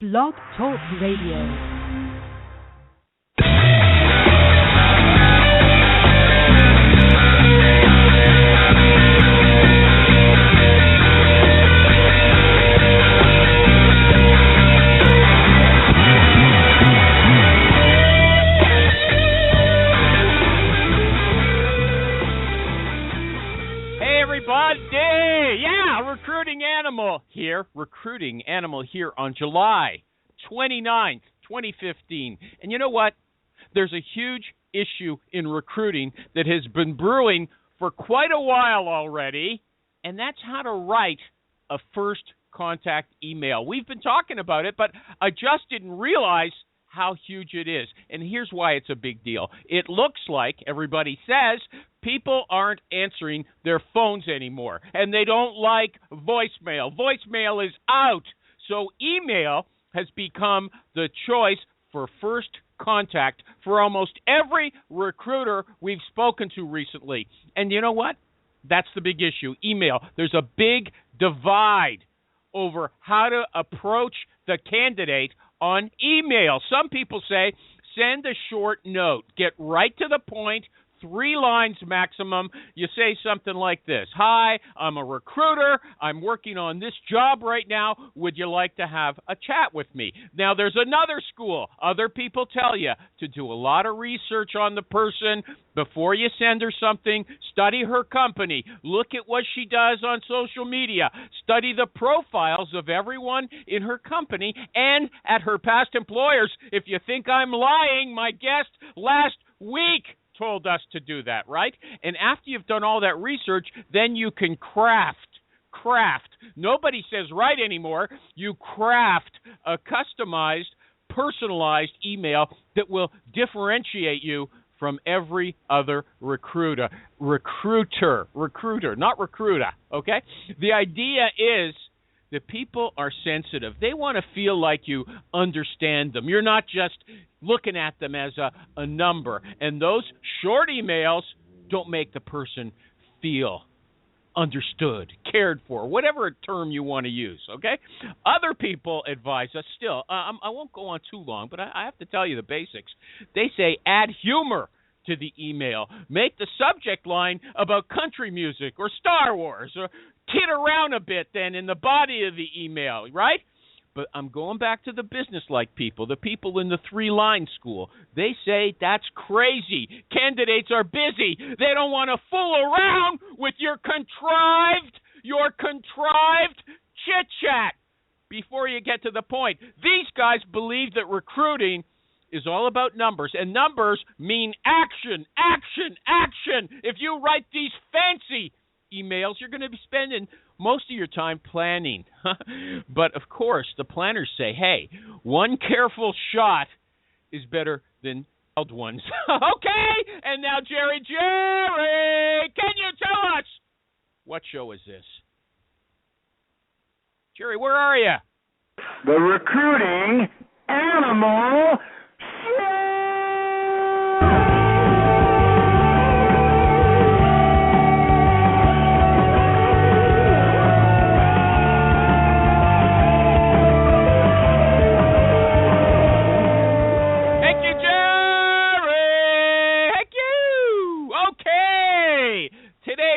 Blog Talk Radio. Recruiting Animal here on July 29th, 2015. And you know what? There's a huge issue in recruiting that has been brewing for quite a while already, and that's how to write a first contact email. We've been talking about it, but I just didn't realize how huge it is. And here's why it's a big deal. It looks like, everybody says, people aren't answering their phones anymore, and they don't like voicemail. Voicemail is out. So email has become the choice for first contact for almost every recruiter we've spoken to recently. And you know what? That's the big issue, email. There's a big divide over how to approach the candidate on email. Some people say, send a short note. Get right to the point, 3 lines maximum. You say something like this: Hi, I'm a recruiter. I'm working on this job right now. Would you like to have a chat with me? Now, there's another school. Other people tell you to do a lot of research on the person before you send her something. Study her company. Look at what she does on social media. Study the profiles of everyone in her company and at her past employers. If you think I'm lying, my guest last week told us to do that, right? And after you've done all that research, then you can craft. Nobody says write anymore. You craft a customized, personalized email that will differentiate you from every other recruiter, not recruiter, okay? The idea is that people are sensitive. They want to feel like you understand them. You're not just looking at them as a number. And those short emails don't make the person feel understood, cared for, whatever term you want to use, okay? Other people advise us still. I won't go on too long, but I have to tell you the basics. They say add humor to the email. Make the subject line about country music or Star Wars, or kid around a bit then in the body of the email, right? But I'm going back to the business-like people, the people in the 3-line school. They say that's crazy. Candidates are busy. They don't want to fool around with your contrived chit-chat before you get to the point. These guys believe that recruiting is all about numbers, and numbers mean action. If you write these fancy emails, you're going to be spending most of your time planning. But, of course, the planners say, hey, one careful shot is better than failed ones. Okay, and now, Jerry, can you tell us what show is this? Jerry, where are you? The Recruiting Animal Show!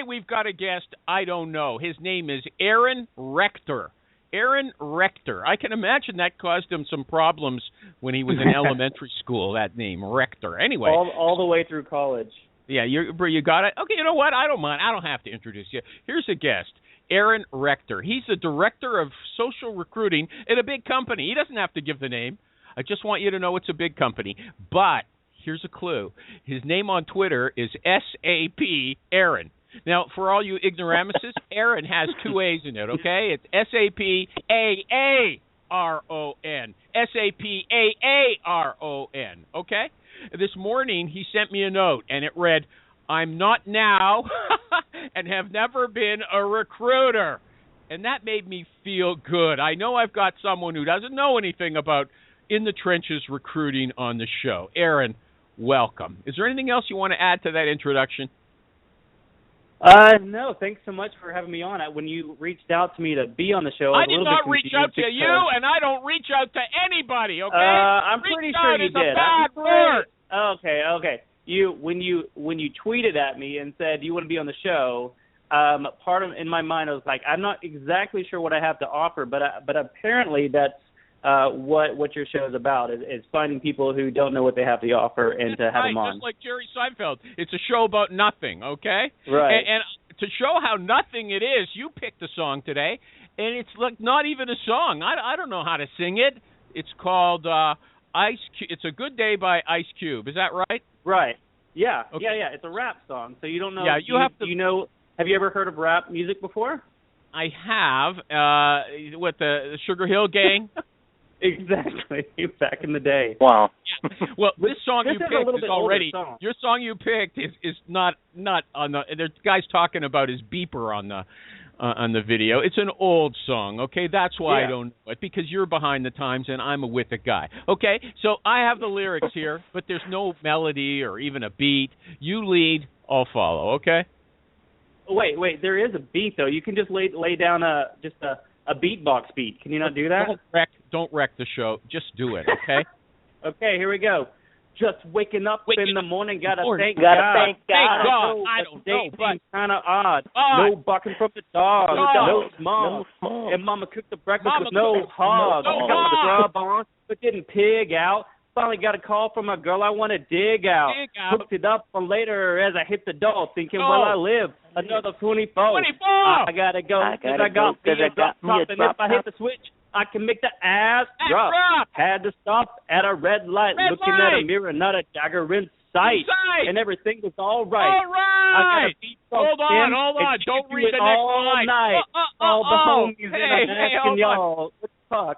We've got a guest, I don't know. His name is Aaron Rector. Aaron Rector. I can imagine that caused him some problems when he was in elementary school, that name, Rector. Anyway. All the way through college. Yeah, you got it? Okay, you know what? I don't mind. I don't have to introduce you. Here's a guest, Aaron Rector. He's the director of social recruiting at a big company. He doesn't have to give the name. I just want you to know it's a big company. But here's a clue. His name on Twitter is SAP Aaron. Now, for all you ignoramuses, Aaron has 2 A's in it, okay? It's SAPAARON. SAPAARON, okay? This morning, he sent me a note, and it read, I'm not now and have never been a recruiter. And that made me feel good. I know I've got someone who doesn't know anything about in-the-trenches recruiting on the show. Aaron, welcome. Is there anything else you want to add to that introduction? No, thanks so much for having me on. When you reached out to me to be on the show, I was a did little not bit reach out to you, and I don't reach out to anybody, okay? I'm pretty sure you did. Bad word. Okay. When you tweeted at me and said you want to be on the show, part of in my mind I was like, I'm not exactly sure what I have to offer, but apparently that's what your show is about is finding people who don't know what they have to offer and to have them on. Just like Jerry Seinfeld. It's a show about nothing, okay? Right. And to show how nothing it is, you picked a song today, and it's like not even a song. I don't know how to sing it. It's called Ice Cube. It's A Good Day by Ice Cube. Is that right? Right. Yeah. Okay. Yeah. It's a rap song, so you don't know. Yeah, you have to. You know. Have you ever heard of rap music before? I have. What, the Sugar Hill Gang? Exactly. Back in the day. Wow. Yeah. Well, this song this you is a picked little is bit already. older song. Your song you picked is not on the. There's guys talking about his beeper on the video. It's an old song. Okay, that's why I don't know it, because you're behind the times and I'm a with it guy. Okay, so I have the lyrics here, but there's no melody or even a beat. You lead, I'll follow. Okay. Wait. There is a beat though. You can just lay down a beatbox beat. Can you not do that? Don't wreck the show. Just do it, okay? Okay, here we go. Just waking up in the morning, gotta thank God. Thank God. I don't know, but kind of odd. No barking from the dog. No smog. And Mama cooked the breakfast with no hog. Got the grub on, but didn't pig out. Finally got a call from a girl I want to dig out. Hooked it up for later as I hit the door, thinking, well, I live another 24. I gotta go, cause I got me a drop top, and if I hit the switch, I can make the ass drop. Had to stop at a red light, looking at a mirror, not a dagger in sight. And everything was all right. All right. Hold on. Don't read the next all line. Night. All the homies and I'm asking y'all, what the fuck?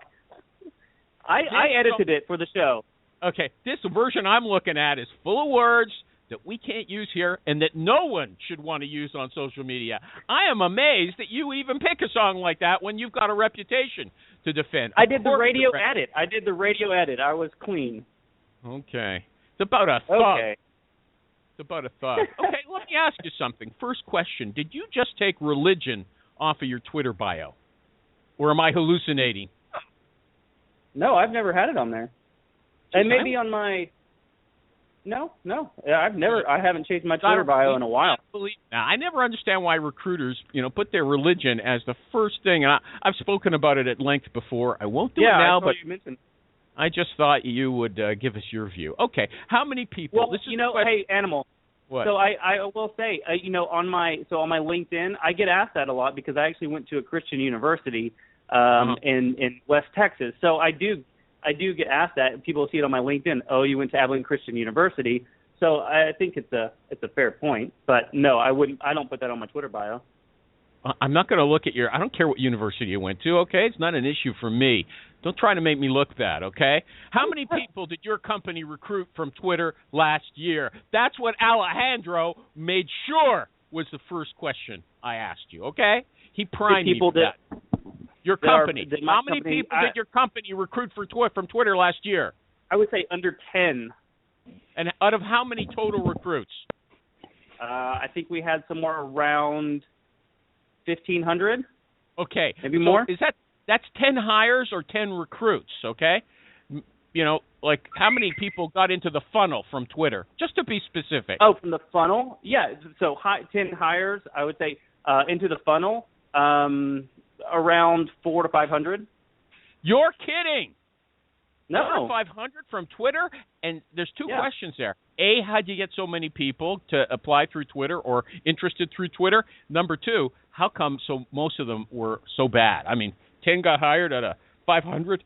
I edited it for the show. Okay, this version I'm looking at is full of words that we can't use here and that no one should want to use on social media. I am amazed that you even pick a song like that when you've got a reputation to defend. I did the radio edit. I was clean. Okay. It's about a thug. Okay. It's about a thug. Okay, let me ask you something. First question. Did you just take religion off of your Twitter bio? Or am I hallucinating? No, I've never had it on there. And maybe on my No. I haven't changed my Twitter bio in a while. Now, I never understand why recruiters, put their religion as the first thing. And I've spoken about it at length before. I won't do it now, but you mentioned. I just thought you would give us your view. Okay, how many people? Well, hey, Animal. What? So I will say, on my LinkedIn, I get asked that a lot because I actually went to a Christian university in West Texas. So I do get asked that, and people see it on my LinkedIn. Oh, you went to Abilene Christian University. So I think it's a fair point, but no, I wouldn't. I don't put that on my Twitter bio. I'm not going to look at I don't care what university you went to. Okay, it's not an issue for me. Don't try to make me look bad. Okay. How many people did your company recruit from Twitter last year? That's what Alejandro made sure was the first question I asked you. Okay. He primed me for that. Your company. How many people did your company recruit from Twitter last year? I would say under 10. And out of how many total recruits? I think we had somewhere around 1,500. Okay. Maybe more? That's 10 hires or 10 recruits, okay? Like how many people got into the funnel from Twitter, just to be specific? Oh, from the funnel? Yeah. So 10 hires, I would say, into the funnel. Around 400 to 500. You're kidding. No. 400 to 500 from Twitter? And there's two questions there. A, how'd you get so many people to apply through Twitter or interested through Twitter? Number two, how come most of them were so bad? I mean, 10 got hired out of 500?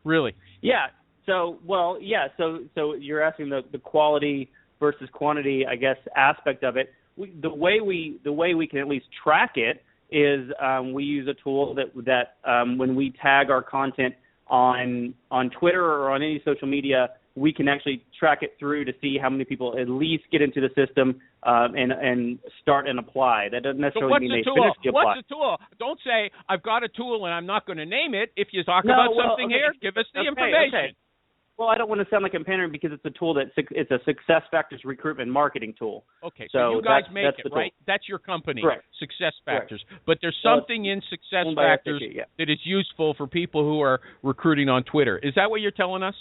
Really? Yeah. So you're asking the quality versus quantity, I guess, aspect of it. The way we can at least track it is we use a tool that when we tag our content on Twitter or on any social media, we can actually track it through to see how many people at least get into the system and start and apply. That doesn't necessarily mean they finish the apply. What's the tool? Don't say, I've got a tool and I'm not going to name it. If you talk about something here, give us the information. Okay. Well, I don't want to sound like I'm pandering because it's a tool it's a SuccessFactors recruitment marketing tool. Okay, so you guys make it, right? That's your company, Correct. SuccessFactors. Correct. But there's something in SuccessFactors that is useful for people who are recruiting on Twitter. Is that what you're telling us?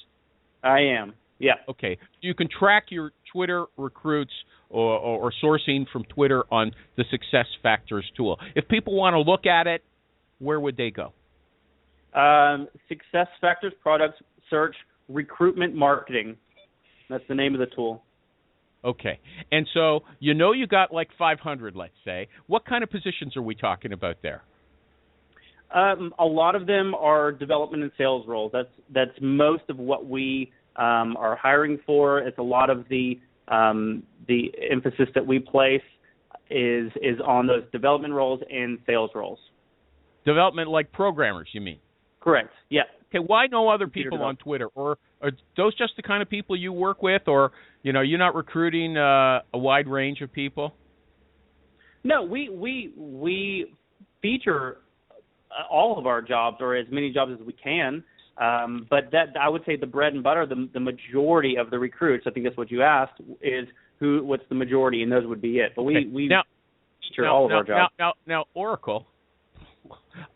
I am, yeah. Okay. You can track your Twitter recruits or sourcing from Twitter on the SuccessFactors tool. If people want to look at it, where would they go? SuccessFactors products, search recruitment marketing. That's the name of the tool. Okay. And so you got like 500, let's say. What kind of positions are we talking about there? A lot of them are development and sales roles. That's most of what we are hiring for. It's a lot of the emphasis that we place is on those development roles and sales roles. Development like programmers, you mean? Correct. Yeah. Okay. Why no other people on Twitter, or are those just the kind of people you work with, or you're not recruiting a wide range of people? No, we feature all of our jobs, or as many jobs as we can. But that, I would say, the bread and butter, the majority of the recruits, I think that's what you asked, is what's the majority, and those would be it. But we feature all of our jobs. Now, Oracle,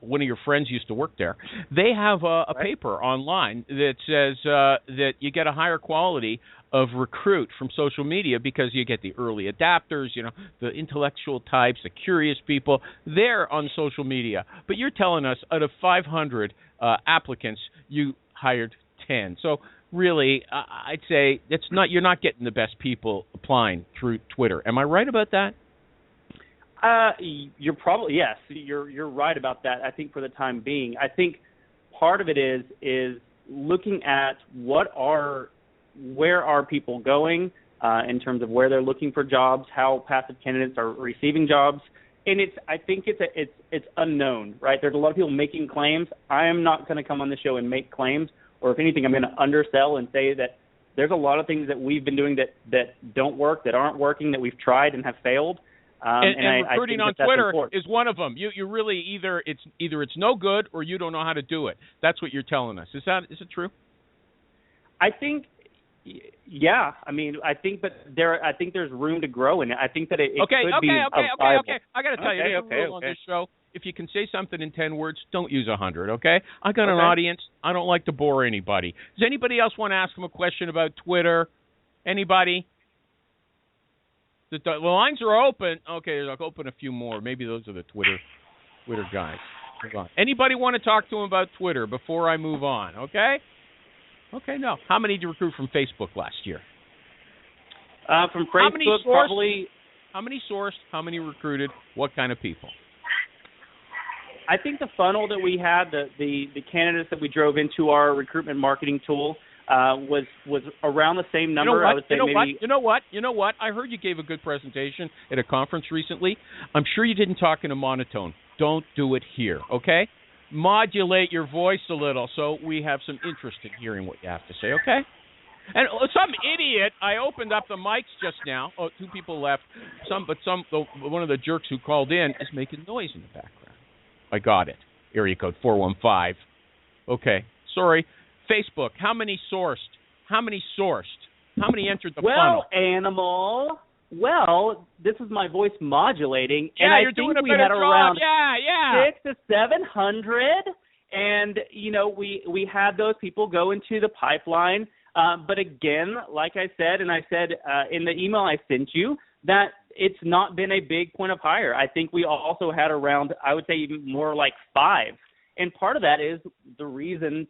one of your friends used to work there. They have a paper online that says that you get a higher quality of recruit from social media because you get the early adapters, the intellectual types, the curious people. They're on social media. But you're telling us out of 500 applicants, you hired 10. So really, I'd say you're not getting the best people applying through Twitter. Am I right about that? You're probably, yes, you're right about that. I think for the time being, I think part of it is looking at where are people going in terms of where they're looking for jobs, how passive candidates are receiving jobs, and I think it's unknown, right? There's a lot of people making claims. I am not going to come on the show and make claims, or if anything, I'm going to undersell and say that there's a lot of things that we've been doing that don't work, that aren't working, that we've tried and have failed. And recruiting on Twitter is one of them. You really either it's no good or you don't know how to do it. That's what you're telling us. Is it true? I think, yeah. I mean, I think there's room to grow in it. I think that it could be viable. Okay. I got to tell you, there's a rule on this show. If you can say something in 10 words, don't use 100. Okay? I got an audience. I don't like to bore anybody. Does anybody else want to ask him a question about Twitter? Anybody? The lines are open. Okay, I'll open a few more. Maybe those are the Twitter guys. Anybody want to talk to him about Twitter before I move on? Okay, no. How many did you recruit from Facebook last year? From Facebook, probably. How many sourced? How many recruited? What kind of people? I think the funnel that we had, the candidates that we drove into our recruitment marketing tool, was around the same number. I would say maybe. You know what? I heard you gave a good presentation at a conference recently. I'm sure you didn't talk in a monotone. Don't do it here, okay? Modulate your voice a little so we have some interest in hearing what you have to say, okay? And some idiot, I opened up the mics just now. Oh, 2 people left. One of the jerks who called in is making noise in the background. I got it. Area code 415. Okay, sorry. Facebook, how many sourced? How many entered the funnel? Animal. Well, this is my voice modulating, and I you're think doing a we better had job. around 600 to 700, and we had those people go into the pipeline. But again, like I said, and I said in the email I sent you, that it's not been a big point of hire. I think we also had around, I would say, even more like 5. And part of that is the reason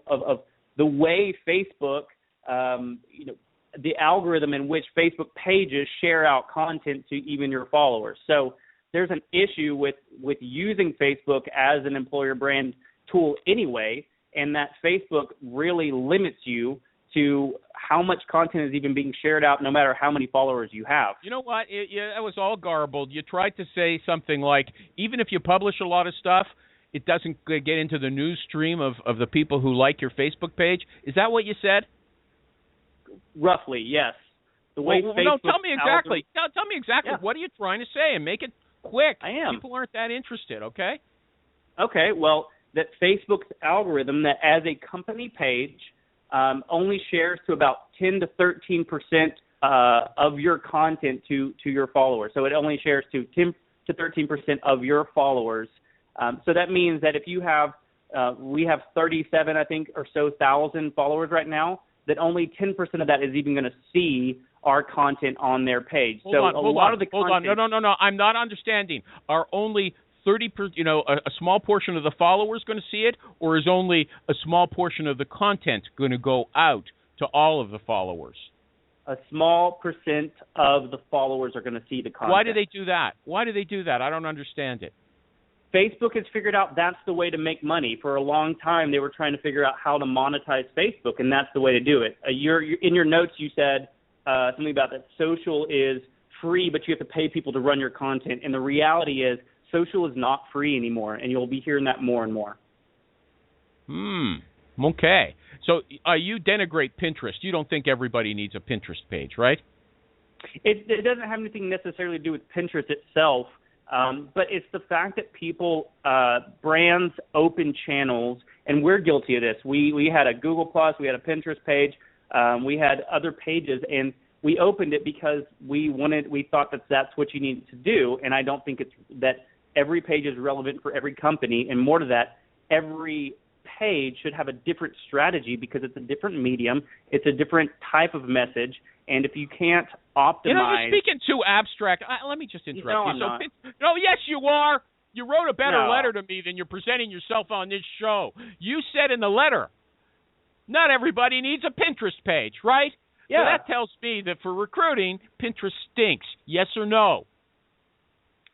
of the way Facebook, the algorithm in which Facebook pages share out content to even your followers. So there's an issue with using Facebook as an employer brand tool anyway, and that Facebook really limits you to how much content is even being shared out, no matter how many followers you have. You know what? That was all garbled. You tried to say something like, even if you publish a lot of stuff, it doesn't get into the news stream of the people who like your Facebook page. Is that what you said? Roughly, yes. The way tell me exactly. Tell me exactly. Yeah. What are you trying to say? And make it quick. I am. People aren't that interested, okay? Okay, well, that Facebook's algorithm, that as a company page, only shares to about 10 to 13% of your content to your followers. So it only shares to 10 to 13% of your followers. So that means that if you have, we have 37, I think, or so thousand followers right now, that only 10% of that is even going to see our content on their page. Hold on. No. I'm not understanding. Are only 30%, a small portion of the followers going to see it, or is only a small portion of the content going to go out to all of the followers? A small percent of the followers are going to see the content. Why do they do that? I don't understand it. Facebook has figured out that's the way to make money. For a long time, they were trying to figure out how to monetize Facebook, and that's the way to do it. In your notes, you said something about that social is free, but you have to pay people to run your content. And the reality is social is not free anymore, and you'll be hearing that more and more. Okay. So you denigrate Pinterest. You don't think everybody needs a Pinterest page, right? It doesn't have anything necessarily to do with Pinterest itself, but it's the fact that people, brands open channels, and we're guilty of this. We had a Google+, we had a Pinterest page, we had other pages, and we opened it because we thought that that's what you needed to do, and I don't think it's that every page is relevant for every company, and more to that, every page should have a different strategy because it's a different medium, it's a different type of message, and if you can't optimize... you're speaking too abstract. Let me just interrupt you. I'm not. No, yes, you are. You wrote a better letter to me than you're presenting yourself on this show. You said in the letter, not everybody needs a Pinterest page, right? Yeah. So that tells me that for recruiting, Pinterest stinks. Yes or no?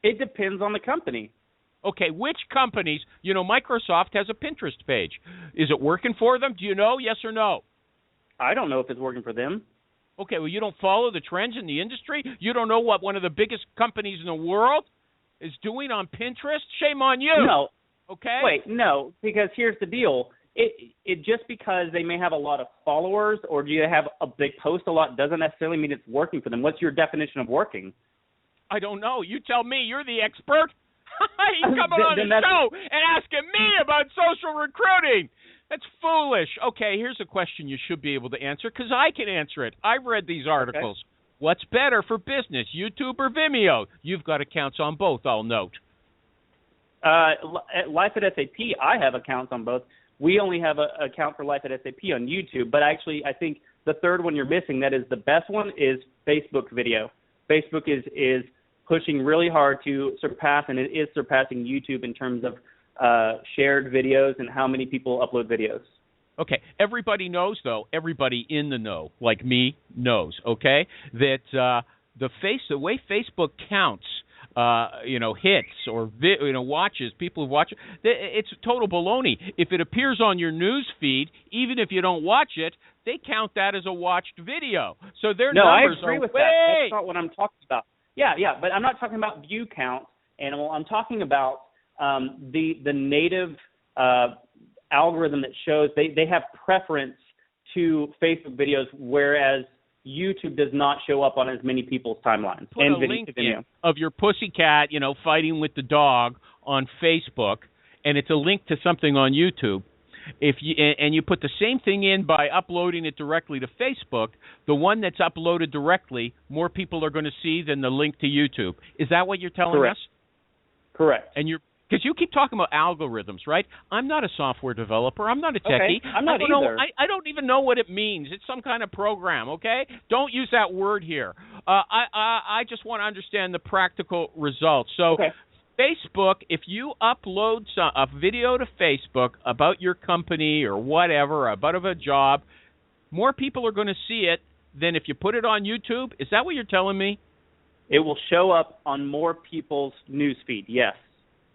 It depends on the company. Okay, which companies? Microsoft has a Pinterest page. Is it working for them? Do you know? Yes or no? I don't know if it's working for them. Okay, well, you don't follow the trends in the industry? You don't know what one of the biggest companies in the world is doing on Pinterest? Shame on you. No. Okay? Wait, no, because here's the deal. It just because they may have a lot of followers or do you have they post a lot doesn't necessarily mean it's working for them. What's your definition of working? I don't know. You tell me. You're the expert. He's coming on the show and asking me about social recruiting. That's foolish. Okay, here's a question you should be able to answer because I can answer it. I've read these articles. Okay. What's better for business, YouTube or Vimeo? You've got accounts on both, I'll note. Life at SAP, I have accounts on both. We only have an account for Life at SAP on YouTube, but actually I think the third one you're missing, that is the best one, is Facebook video. Facebook is pushing really hard to surpass, and it is surpassing YouTube in terms of shared videos and how many people upload videos. Okay. Everybody knows, though, everybody in the know, like me, knows, okay, that the way Facebook counts, hits or watches, people who watch it, it's total baloney. If it appears on your news feed, even if you don't watch it, they count that as a watched video. So their numbers I agree with that. That's not what I'm talking about. Yeah, but I'm not talking about view count, Animal. I'm talking about the native algorithm that shows they have preference to Facebook videos, whereas YouTube does not show up on as many people's timelines. Put a link in of your pussycat, fighting with the dog on Facebook, and it's a link to something on YouTube. If you put the same thing in by uploading it directly to Facebook, the one that's uploaded directly, more people are going to see than the link to YouTube. Is that what you're telling us? Correct. And because you keep talking about algorithms, right? I'm not a software developer. I'm not a techie. Okay. I'm not either. I don't even know what it means. It's some kind of program, okay? Don't use that word here. I just want to understand the practical results. So. Okay. Facebook, if you upload a video to Facebook about your company or whatever, about a job, more people are going to see it than if you put it on YouTube. Is that what you're telling me? It will show up on more people's news feed, yes.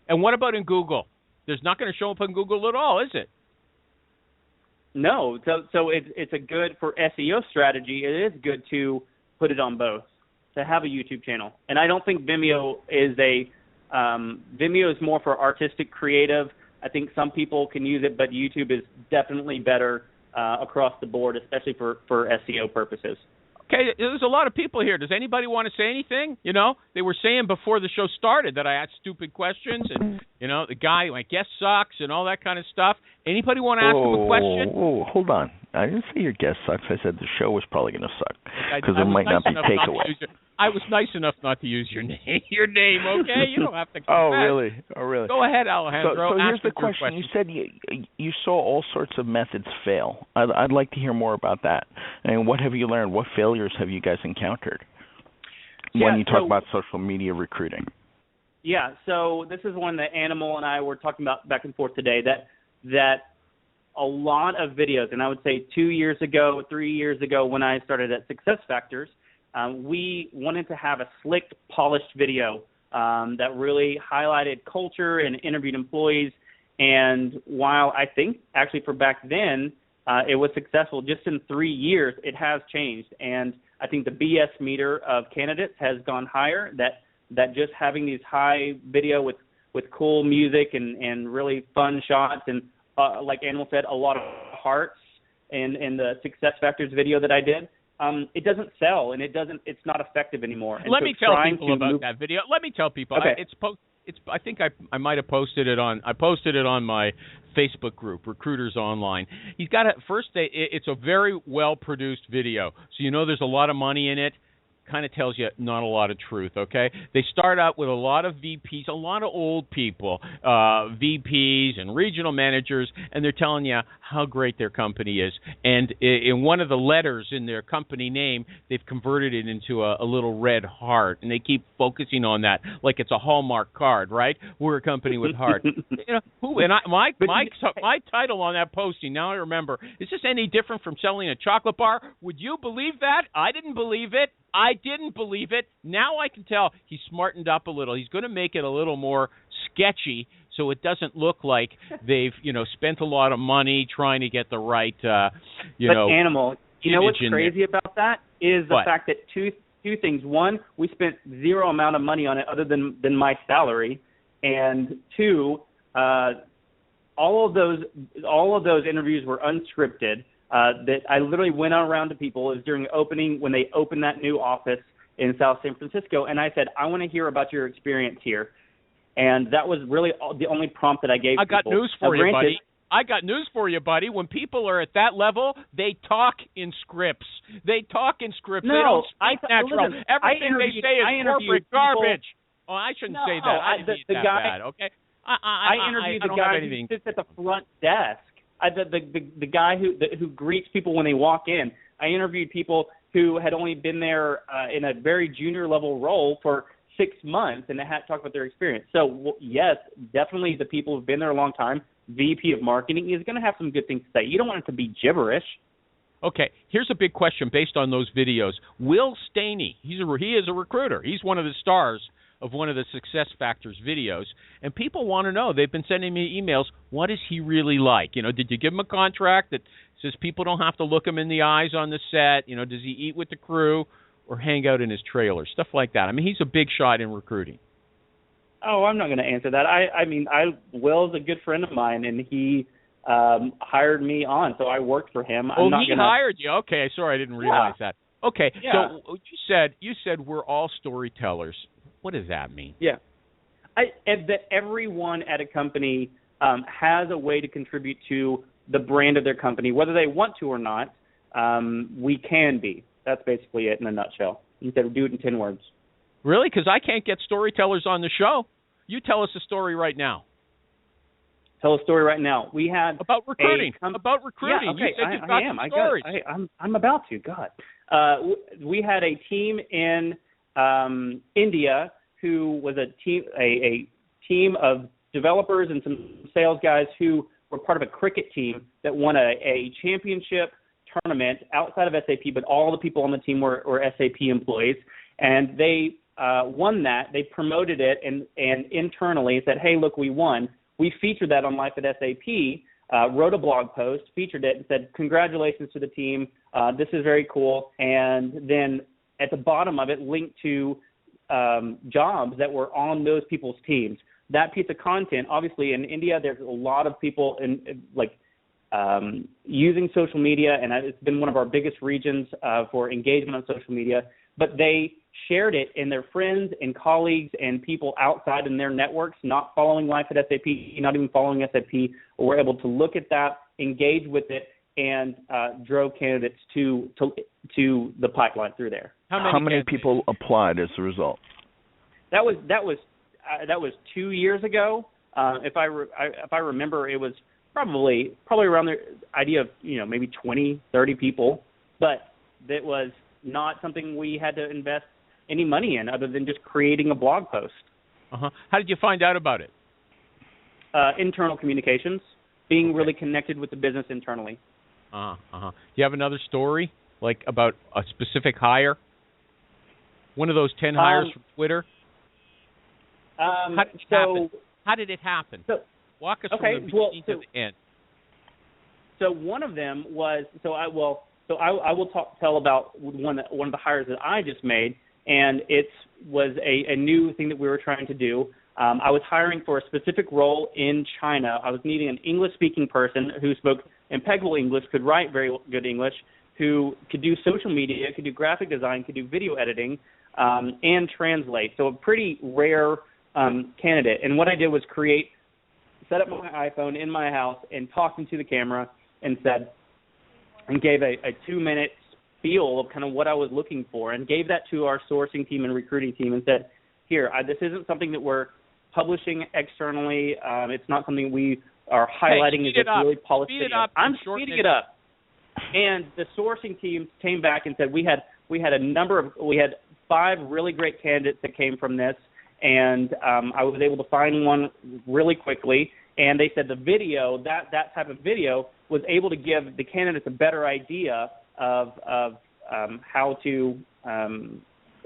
And what about in Google? There's not going to show up on Google at all, is it? No. So it's a good, for SEO strategy, it is good to put it on both, to have a YouTube channel. And I don't think Vimeo is Vimeo is more for artistic, creative. I think some people can use it, but YouTube is definitely better across the board, especially for SEO purposes. Okay, there's a lot of people here. Does anybody want to say anything? They were saying before the show started that I asked stupid questions, and the guy, my guest sucks, and all that kind of stuff. Anybody want to ask him a question? Hold on. I didn't say your guest sucks. I said the show was probably going to suck because there might not be takeaway. I was nice enough not to use your name. Okay? You don't have to confess. Oh, really? Go ahead, Alejandro. So here's the question. You said you saw all sorts of methods fail. I'd like to hear more about that. And what have you learned? What failures have you guys encountered when you talk about social media recruiting? Yeah, so this is one that Animal and I were talking about back and forth today, that a lot of videos, and I would say 2 years ago, 3 years ago when I started at Success Factors, we wanted to have a slick, polished video that really highlighted culture and interviewed employees. And while I think actually for back then it was successful, just in 3 years it has changed. And I think the BS meter of candidates has gone higher, that just having these high video with cool music and really fun shots and like Animal said, a lot of hearts in the Success Factors video that I did. It doesn't sell, and it's not effective anymore. And Let me tell people about that video. Let me tell people. Okay. I think I might have posted it on. I posted it on my Facebook group, Recruiters Online. He's got it's a very well produced video, so you know there's a lot of money in it. Kind of tells you not a lot of truth, okay? They start out with a lot of VPs, a lot of old people, VPs and regional managers, and they're telling you how great their company is. And in one of the letters in their company name, they've converted it into a little red heart, and they keep focusing on that like it's a Hallmark card, right? We're a company with heart. My title on that posting, now I remember, is this any different from selling a chocolate bar? Would you believe that? I didn't believe it. I didn't believe it. Now I can tell he's smartened up a little. He's going to make it a little more sketchy so it doesn't look like they've, spent a lot of money trying to get the right, Animal, you know what's crazy about that is the fact that two things. One, we spent zero amount of money on it other than my salary. And two, all of those interviews were unscripted. That I literally went around to people. It was during opening when they opened that new office in South San Francisco, and I said, I want to hear about your experience here. And that was really the only prompt that I gave people. I got news for you, buddy. When people are at that level, they talk in scripts. They don't speak natural. Everything they say is corporate garbage. Oh, I shouldn't say that. I didn't mean that bad, okay? I interviewed the guy who sits at the front desk. The guy who greets people when they walk in. I interviewed people who had only been there in a very junior level role for 6 months, and they had to talk about their experience. So, yes, definitely the people who've been there a long time, VP of marketing, is going to have some good things to say. You don't want it to be gibberish. Okay, here's a big question based on those videos. Will Staney, he is a recruiter. He's one of the stars of one of the Success Factors videos, and people want to know. They've been sending me emails. What is he really like? Did you give him a contract that says people don't have to look him in the eyes on the set? Does he eat with the crew or hang out in his trailer? Stuff like that. I mean, he's a big shot in recruiting. Oh, I'm not going to answer that. Will's a good friend of mine, and he hired me on, so I worked for him. Hired you. Okay, sorry, I didn't realize that. Okay, yeah. So you said we're all storytellers. What does that mean? Yeah. That everyone at a company has a way to contribute to the brand of their company, whether they want to or not. We can be. That's basically it in a nutshell. You said do it in 10 words. Really? Because I can't get storytellers on the show. You tell us a story right now. Tell a story right now. We had about recruiting. About recruiting. Yeah, okay. You said you've got some stories. I'm about to. God. We had a team in India who was a team of developers and some sales guys who were part of a cricket team that won a championship tournament outside of SAP, but all the people on the team were SAP employees, and they won that. They promoted it and internally said, hey, look, we won. We featured that on Life at SAP, wrote a blog post, featured it, and said, congratulations to the team. This is very cool. And then at the bottom of it, linked to jobs that were on those people's teams. That piece of content, obviously, in India, there's a lot of people using social media, and it's been one of our biggest regions for engagement on social media. But they shared it, and their friends and colleagues and people outside in their networks, not following Life at SAP, not even following SAP, were able to look at that, engage with it, and drove candidates to the pipeline through there. How many people applied as a result? That was 2 years ago. If I remember, it was probably around the idea of maybe 20, 30 people, but that was not something we had to invest any money in other than just creating a blog post. How did you find out about it? Internal communications, being really connected with the business internally. Do you have another story, like about a specific hire? One of those 10 hires from Twitter? How did it happen? Walk us from the beginning to the end. So one of them was I will tell about one of the hires that I just made, and it was a new thing that we were trying to do. I was hiring for a specific role in China. I was needing an English-speaking person who spoke impeccable English, could write very good English, who could do social media, could do graphic design, could do video editing, and translate. So a pretty rare candidate. And what I did was set up my iPhone in my house and talked into the camera and gave a 2-minute spiel of kind of what I was looking for, and gave that to our sourcing team and recruiting team and said, here, this isn't something that we're publishing externally. It's not something we are highlighting as a really polished video. I'm speeding it up. And the sourcing team came back and said we had 5 really great candidates that came from this, and I was able to find one really quickly. And they said the video, that type of video, was able to give the candidates a better idea of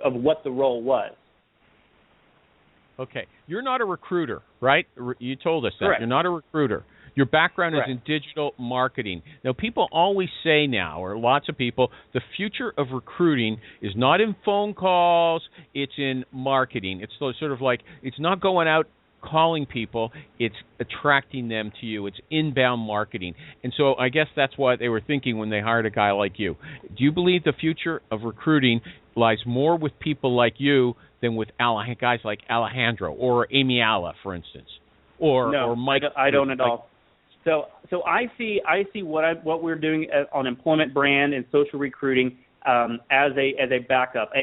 what the role was. Okay, you're not a recruiter, right? You told us that. Correct. You're not a recruiter. Your background Correct. is in digital marketing. Now, people always say now, or lots of people, the future of recruiting is not in phone calls, it's in marketing. It's sort of like, it's not going out calling people, it's attracting them to you. It's inbound marketing. And so I guess that's what they were thinking when they hired a guy like you. Do you believe the future of recruiting lies more with people like you than with guys like Alejandro or Amy Alla, for instance, or Mike? I don't at all. So I see what we're doing on employment brand and social recruiting as a backup.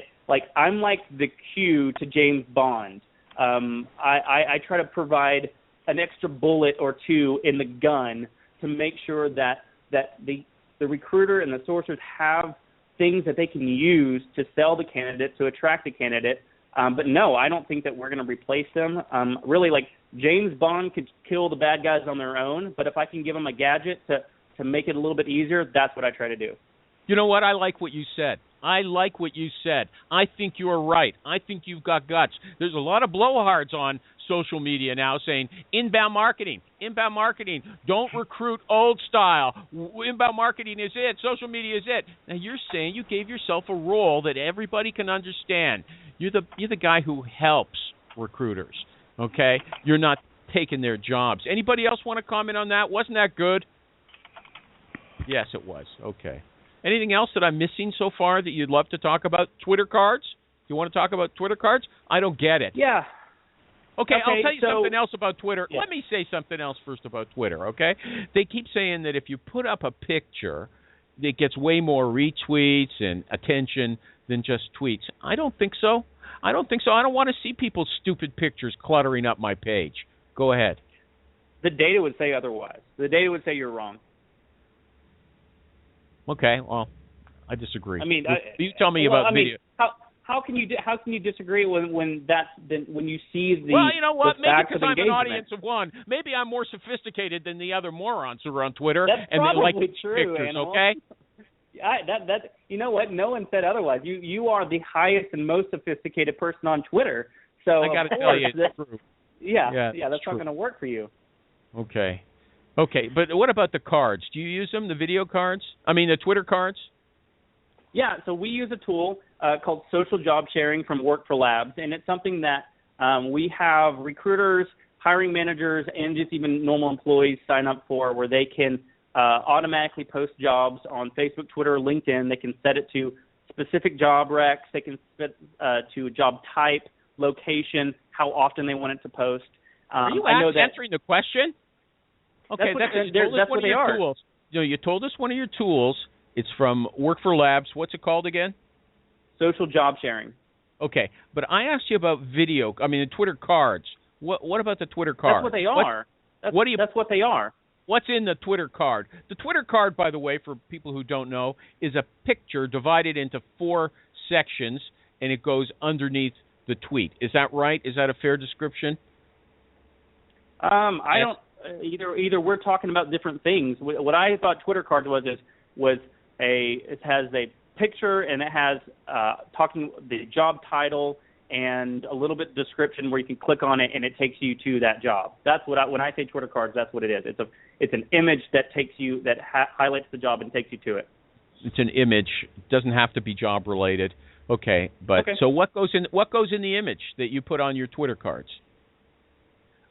I'm like the Q to James Bond. I try to provide an extra bullet or two in the gun to make sure that the recruiter and the sourcers have things that they can use to sell the candidate, to attract the candidate. But no, I don't think that we're going to replace them. Really, like James Bond could kill the bad guys on their own, but if I can give them a gadget to make it a little bit easier, that's what I try to do. You know what? I like what you said. I think you're right. I think you've got guts. There's a lot of blowhards on social media now saying inbound marketing. Don't recruit old style. Inbound marketing is it. Social media is it. Now you're saying you gave yourself a role that everybody can understand. You're the guy who helps recruiters. Okay? You're not taking their jobs. Anybody else want to comment on that? Wasn't that good? Yes, it was. Okay. Anything else that I'm missing so far that you'd love to talk about? Twitter cards? You want to talk about Twitter cards? I don't get it. Yeah. Okay, I'll tell you something else about Twitter. Yeah. Let me say something else first about Twitter, okay? They keep saying that if you put up a picture, it gets way more retweets and attention than just tweets. I don't think so. I don't want to see people's stupid pictures cluttering up my page. Go ahead. The data would say otherwise. The data would say you're wrong. Okay, well, I disagree. I mean, you tell me about video. How can you disagree when you see the well, you know what? Maybe because I'm an audience of of one. Maybe I'm more sophisticated than the other morons who are on Twitter. That's and probably they like true, pictures. Animal. Okay. That you know what? No one said otherwise. You are the highest and most sophisticated person on Twitter. So I got to tell you, it's true. Yeah, that's true. not going to work for you. Okay, but what about the cards? Do you use them, the video cards? I mean, the Twitter cards? Yeah, so we use a tool called Social Job Sharing from Work for Labs, and it's something that we have recruiters, hiring managers, and just even normal employees sign up for, where they can automatically post jobs on Facebook, Twitter, LinkedIn. They can set it to specific job recs. They can set to job type, location, how often they want it to post. Are you answering the question? Okay, that's what they are. Tools. you told us one of your tools. It's from Work for Labs. What's it called again? Social job sharing. Okay, but I asked you about the Twitter cards. What about the Twitter card? That's what they are. That's what they are. What's in the Twitter card? The Twitter card, by the way, for people who don't know, is a picture divided into 4 sections, and it goes underneath the tweet. Is that right? Is that a fair description? I don't. Either we're talking about different things. What I thought Twitter cards it has a picture and it has the job title and a little bit of description where you can click on it and it takes you to that job. That's what when I say Twitter cards, that's what it is. It's an image that takes you highlights the job and takes you to it. It's an image. It doesn't have to be job related. Okay, but so what goes in the image that you put on your Twitter cards?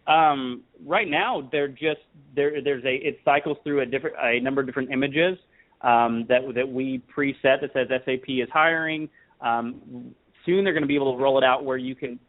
Right now it cycles through a number of different images that we preset that says SAP is hiring. Soon they're going to be able to roll it out where you can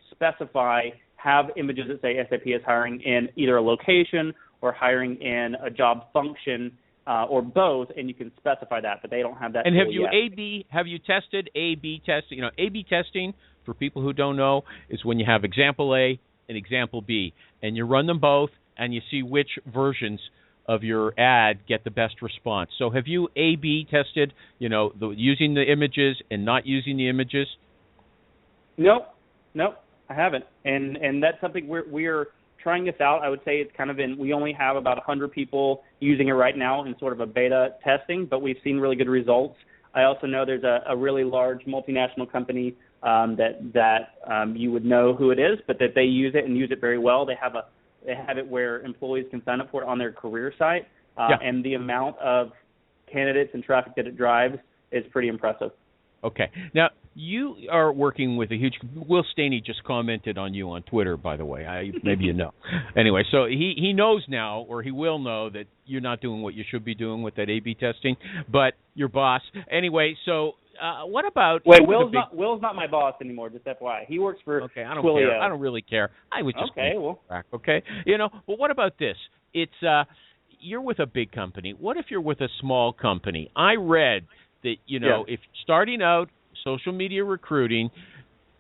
have images that say SAP is hiring in either a location or hiring in a job function or both, and you can specify that, but they don't have that. And have you tested A/B testing? A/B testing, for people who don't know, is when you have example A and example B, and you run them both, and you see which versions of your ad get the best response. So have you A/B tested, using the images and not using the images? Nope, I haven't. And that's something we're trying this out. I would say it's kind of we only have about 100 people using it right now in sort of a beta testing, but we've seen really good results. I also know there's a really large multinational company that you would know who it is, but that they use it and use it very well. They have it where employees can sign up for it on their career site, and the amount of candidates and traffic that it drives is pretty impressive. Okay. Now, you are working with a huge – Will Staney just commented on you on Twitter, by the way. Maybe you know. Anyway, so he knows now, or he will know, that you're not doing what you should be doing with that A/B testing, but your boss. Anyway, so what about – Wait, Will's not my boss anymore, just FYI. He works for Okay, I don't care. I don't really care. I was just back, okay? But what about this? It's you're with a big company. What if you're with a small company? I read – that, if starting out social media recruiting,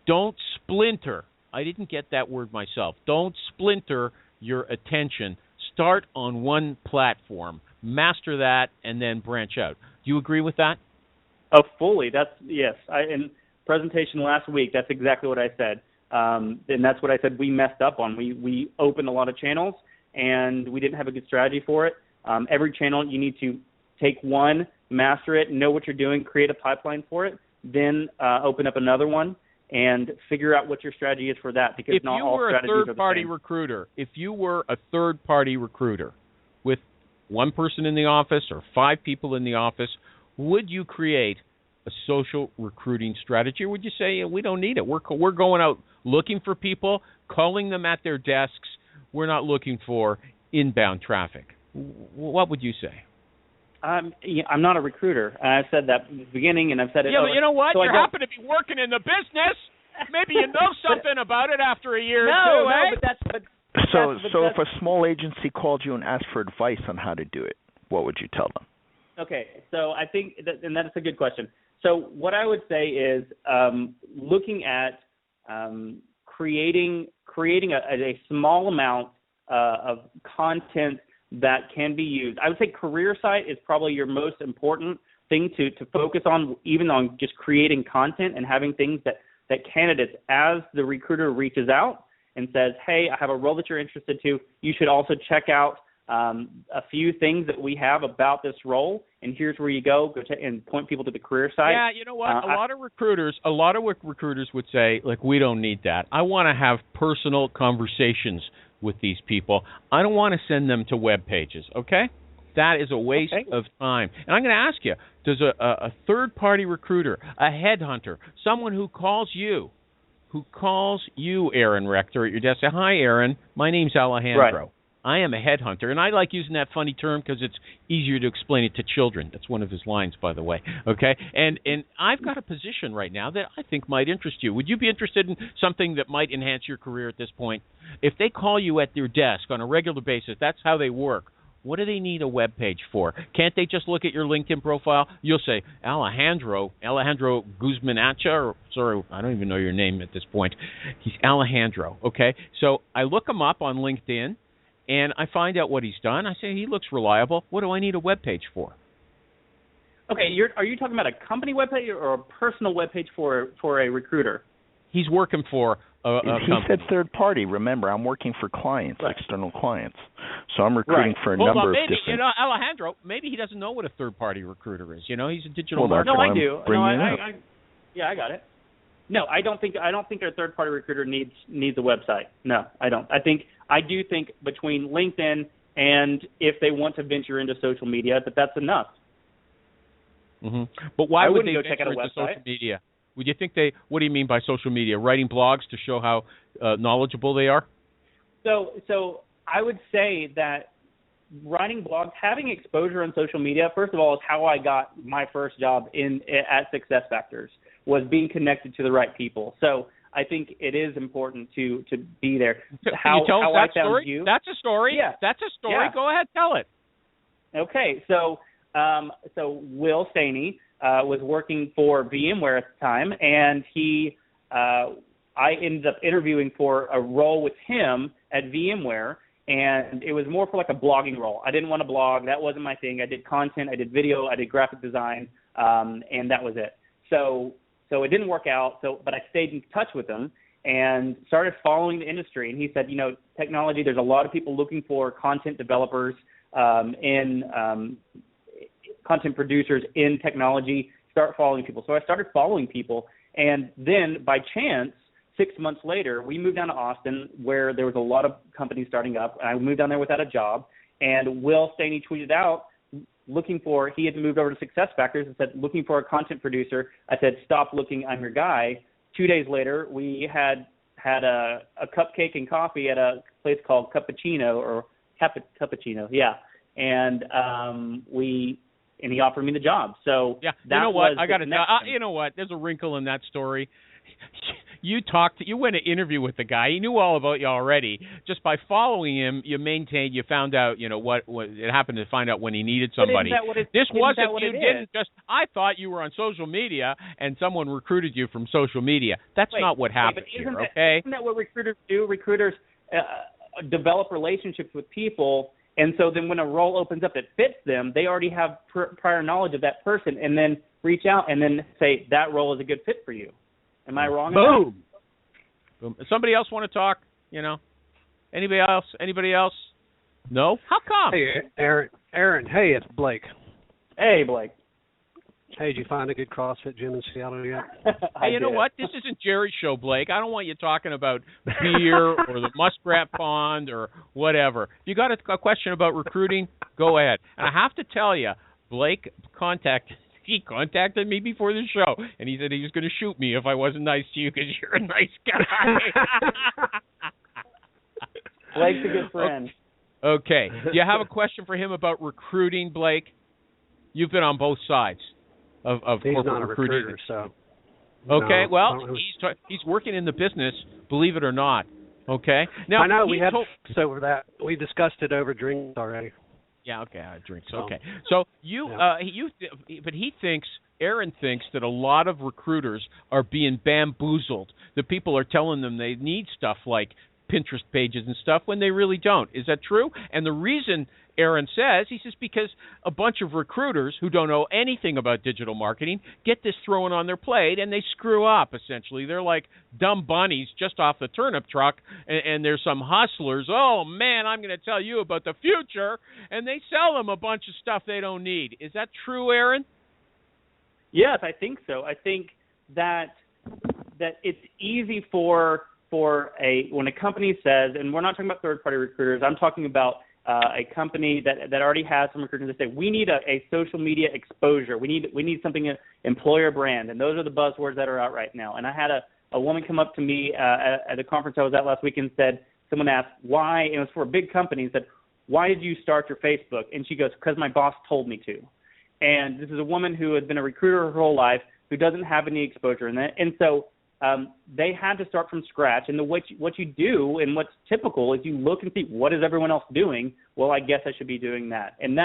don't splinter. I didn't get that word myself. Don't splinter your attention. Start on one platform. Master that and then branch out. Do you agree with that? Oh, fully. Yes. In presentation last week, that's exactly what I said. And that's what I said we messed up on. We opened a lot of channels, and we didn't have a good strategy for it. Every channel, you need to take one, master it, know what you're doing, create a pipeline for it, then open up another one and figure out what your strategy is for that. Because not all strategies are the same. If you were a third-party recruiter with one person in the office or 5 people in the office, would you create a social recruiting strategy, or would you say we don't need it? We're going out looking for people, calling them at their desks. We're not looking for inbound traffic. What would you say? I'm not a recruiter. I've said that in the beginning, and I've said it. Yeah, but you know what? So you happen to be working in the business. Maybe you know something about it after a year or two, eh? So if a small agency called you and asked for advice on how to do it, what would you tell them? Okay, so I think and that's a good question. So what I would say is looking at creating a small amount of content that can be used. I would say career site is probably your most important thing to focus on, even on just creating content and having things that candidates, as the recruiter reaches out and says, hey, I have a role that you're interested to, you should also check out a few things that we have about this role, and here's where you go and point people to the career site. Yeah, you know what? A lot of recruiters would say, like, we don't need that. I want to have personal conversations with these people. I don't want to send them to web pages, okay? That is a waste of time. And I'm going to ask you, does a third-party recruiter, a headhunter, someone who calls you, Aaron Rector, at your desk, say, hi, Aaron, my name's Alejandro. Right. I am a headhunter, and I like using that funny term because it's easier to explain it to children. That's one of his lines, by the way. Okay, and I've got a position right now that I think might interest you. Would you be interested in something that might enhance your career at this point? If they call you at your desk on a regular basis, that's how they work. What do they need a web page for? Can't they just look at your LinkedIn profile? You'll say, Alejandro Guzmanacha, or sorry, I don't even know your name at this point. He's Alejandro, okay? So I look him up on LinkedIn, and I find out what he's done. I say, he looks reliable. What do I need a web page for? Okay, are you talking about a company webpage or a personal webpage for a recruiter? He's working for a he company. said third party. Remember, I'm working for clients, external clients. So I'm recruiting for a number of different... You know, Alejandro, maybe he doesn't know what a third-party recruiter is. You know, he's a digital marketer. No, I do. I got it. No, I don't think a third-party recruiter needs a website. No, I don't. I do think between LinkedIn and if they want to venture into social media, that's enough. Mm-hmm. But why would they go check out a into website? social media? Would you think they? What do you mean by social media? Writing blogs to show how knowledgeable they are? So I would say that writing blogs, having exposure on social media, first of all, is how I got my first job at SuccessFactors, was being connected to the right people. So I think it is important to be there. Can you tell us that story? That's a story. Yeah. That's a story. Yeah. Go ahead, tell it. Okay, so Will Staney was working for VMware at the time, and I ended up interviewing for a role with him at VMware, and it was more for like a blogging role. I didn't want to blog. That wasn't my thing. I did content, I did video, I did graphic design, and that was it. So it didn't work out, but I stayed in touch with him and started following the industry. And he said, technology, there's a lot of people looking for content developers content producers in technology. Start following people. So I started following people, and then by chance, 6 months later, we moved down to Austin, where there was a lot of companies starting up. I moved down there without a job, and Will Staney tweeted out he had moved over to SuccessFactors and said, looking for a content producer. I said, stop looking, I'm your guy. 2 days later, we had a cupcake and coffee at a place called Cappuccino, yeah. And he offered me the job. So yeah, you know what? I got to tell you know what? There's a wrinkle in that story. You went to interview with the guy. He knew all about you already. Just by following him, you found out, what it happened to find out when he needed somebody. I thought you were on social media and someone recruited you from social media. That's not what happened here, okay? Isn't that what recruiters do? Recruiters develop relationships with people, and so then when a role opens up that fits them, they already have prior knowledge of that person, and then reach out and then say, that role is a good fit for you. Am I wrong? Boom. Somebody else want to talk? Anybody else? No? How come? Hey, Aaron. Hey, it's Blake. Hey, Blake. Hey, did you find a good CrossFit gym in Seattle yet? Hey, you know what? This isn't Jerry's show, Blake. I don't want you talking about beer or the Muskrat Pond or whatever. If you got a question about recruiting, go ahead. And I have to tell you, Blake he contacted me before the show, and he said he was going to shoot me if I wasn't nice to you because you're a nice guy. Blake's a good friend. Okay. Do you have a question for him about recruiting, Blake? You've been on both sides of He's corporate not a recruiting. recruiter, so. Okay. Well, he's working in the business, believe it or not. Okay. Now I know we discussed it over drinks already. Yeah, okay, drinks. Okay. So Aaron thinks that a lot of recruiters are being bamboozled. The people are telling them they need stuff like Pinterest pages and stuff when they really don't. Is that true? And the reason Aaron says, he says, because a bunch of recruiters who don't know anything about digital marketing get this thrown on their plate and they screw up, essentially. They're like dumb bunnies just off the turnip truck, and there's some hustlers, oh, man, I'm going to tell you about the future, and they sell them a bunch of stuff they don't need. Is that true, Aaron? Yes, I think so. I think that it's easy for when a company says, and we're not talking about third-party recruiters, I'm talking about a company that already has some recruiters that say, we need a social media exposure. We need something, employer brand, and those are the buzzwords that are out right now. And I had a woman come up to me at a conference I was at last week and said, someone asked why, and it was for a big company, and said, why did you start your Facebook? And she goes, because my boss told me to. And this is a woman who has been a recruiter her whole life, who doesn't have any exposure in that. And so they had to start from scratch. And what you do and what's typical is you look and see, what is everyone else doing? Well, I guess I should be doing that. And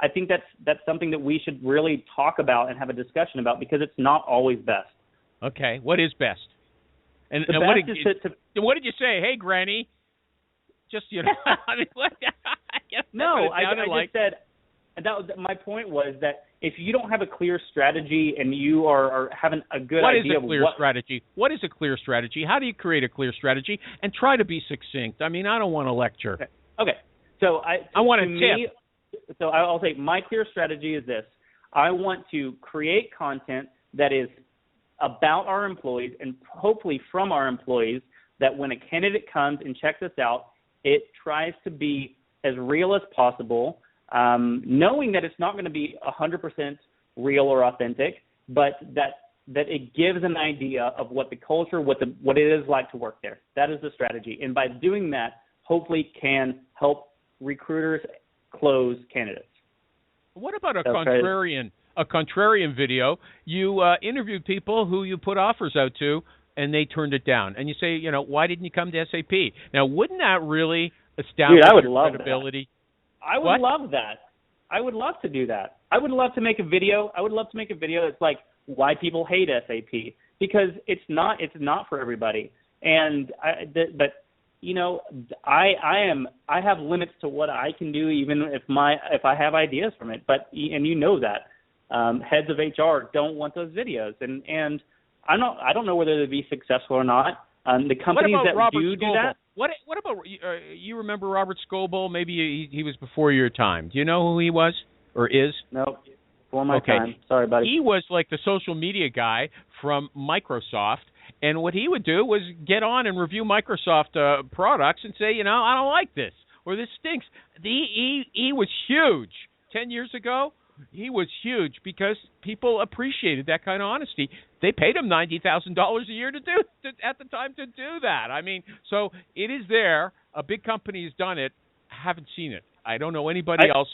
I think that's something that we should really talk about and have a discussion about, because it's not always best. Okay, what is best? And what did you say? Hey, Granny. Just, I mean, what? No, I just said, and my point was that if you don't have a clear strategy and you are having a good idea of strategy? What is a clear strategy? How do you create a clear strategy? And try to be succinct. I mean, I don't want to lecture. Okay. So I want a tip. So I'll say my clear strategy is this. I want to create content that is about our employees and hopefully from our employees, that when a candidate comes and checks us out, it tries to be as real as possible, knowing that it's not going to be 100% real or authentic, but that it gives an idea of what the culture, what it is like to work there. That is the strategy. And by doing that, hopefully can help recruiters close candidates. What about a contrarian video? You interviewed people who you put offers out to, and they turned it down. And you say, why didn't you come to SAP? Now, wouldn't that really establish your credibility? I would love that. I would love to do that. I would love to make a video. That's like why people hate SAP, because it's not for everybody. And I have limits to what I can do, even if I have ideas from it. But that heads of HR don't want those videos, and I don't know whether they'd be successful or not. The companies that do that. What about you? Remember Robert Scoble? Maybe he was before your time. Do you know who he was or is? No, before my time. Sorry, buddy. He was like the social media guy from Microsoft, and what he would do was get on and review Microsoft products and say, I don't like this or this stinks. He was huge 10 years ago. He was huge because people appreciated that kind of honesty. They paid him $90,000 a year at the time to do that. I mean, so it is there. A big company has done it. I haven't seen it. I don't know anybody else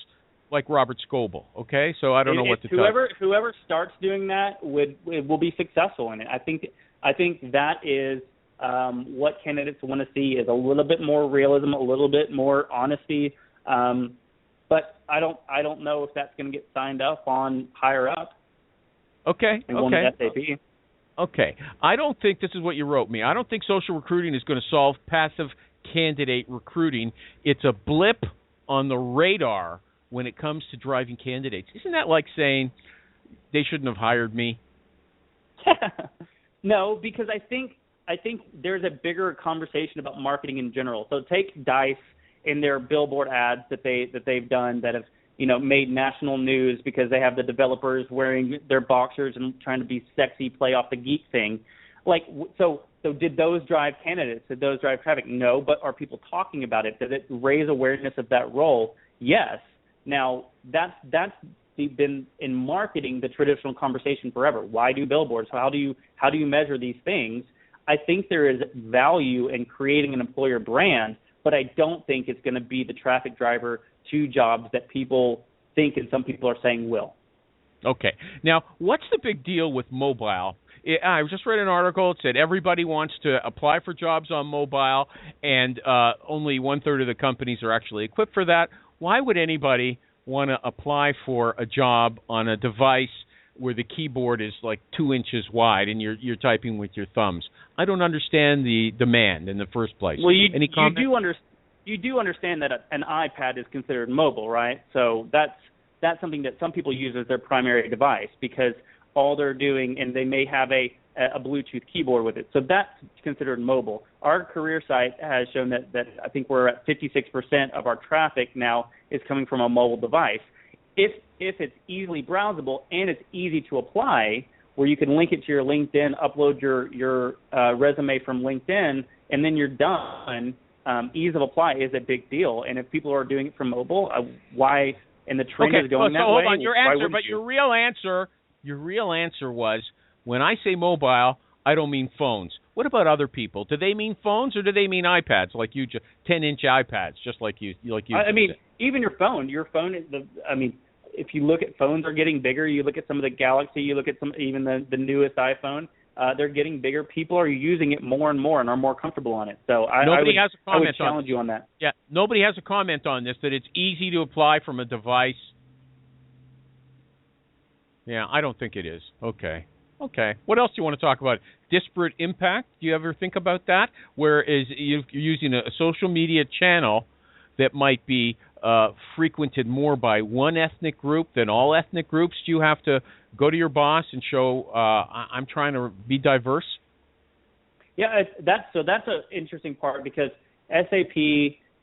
like Robert Scoble. Okay, so I don't know what to tell you. Whoever starts doing that will be successful in it. I think that is what candidates want to see, is a little bit more realism, a little bit more honesty. But I don't know if that's going to get signed up on higher up. Okay. SAP. Okay. I don't think this is what you wrote me. I don't think social recruiting is going to solve passive candidate recruiting. It's a blip on the radar when it comes to driving candidates. Isn't that like saying they shouldn't have hired me? No, because I think there's a bigger conversation about marketing in general. So take DICE in their billboard ads that they've done that have made national news because they have the developers wearing their boxers and trying to be sexy, play off the geek thing. So did those drive candidates? Did those drive traffic? No, but are people talking about it? Did it raise awareness of that role? Yes. Now that's been in marketing the traditional conversation forever. Why do billboards? How do you measure these things? I think there is value in creating an employer brand, but I don't think it's going to be the traffic driver to jobs that people think and some people are saying will. Okay. Now, what's the big deal with mobile? I just read an article. It said everybody wants to apply for jobs on mobile, and only 1/3 of the companies are actually equipped for that. Why would anybody want to apply for a job on a device where the keyboard is like 2 inches wide and you're typing with your thumbs? I don't understand the demand in the first place. Well, you do understand that an iPad is considered mobile, right? So that's something that some people use as their primary device because all they're doing, and they may have a Bluetooth keyboard with it. So that's considered mobile. Our career site has shown that I think we're at 56% of our traffic now is coming from a mobile device. If it's easily browsable and it's easy to apply, where you can link it to your LinkedIn, upload your resume from LinkedIn, and then you're done. Ease of apply is a big deal, and if people are doing it from mobile, why? And the trend is going that way. Hold on, your real answer was, when I say mobile, I don't mean phones. What about other people? Do they mean phones or do they mean iPads, like you, 10-inch iPads, just like you? I mean, even your phone is if you look at phones are getting bigger. You look at some of the Galaxy, you look at even the newest iPhone. they're getting bigger. People are using it more and more and are more comfortable on it. So I would challenge you on that. Yeah, nobody has a comment on this, that it's easy to apply from a device. Yeah, I don't think it is. Okay. What else do you want to talk about? Disparate impact? Do you ever think about that? Whereas you're using a social media channel that might be frequented more by one ethnic group than all ethnic groups, do you have to go to your boss and show I'm trying to be diverse? Yeah, that's an interesting part, because SAP,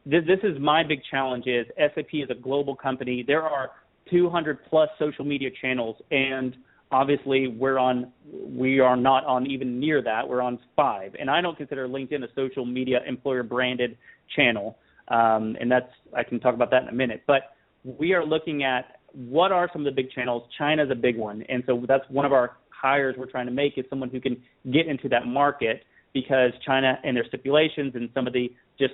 this is my big challenge, is SAP is a global company. There are 200 plus social media channels, and obviously we are not on even near that. We're on 5, and I don't consider LinkedIn a social media employer branded channel. And I can talk about that in a minute. But we are looking at what are some of the big channels. China's a big one, and so that's one of our hires we're trying to make, is someone who can get into that market, because China and their stipulations and some of the just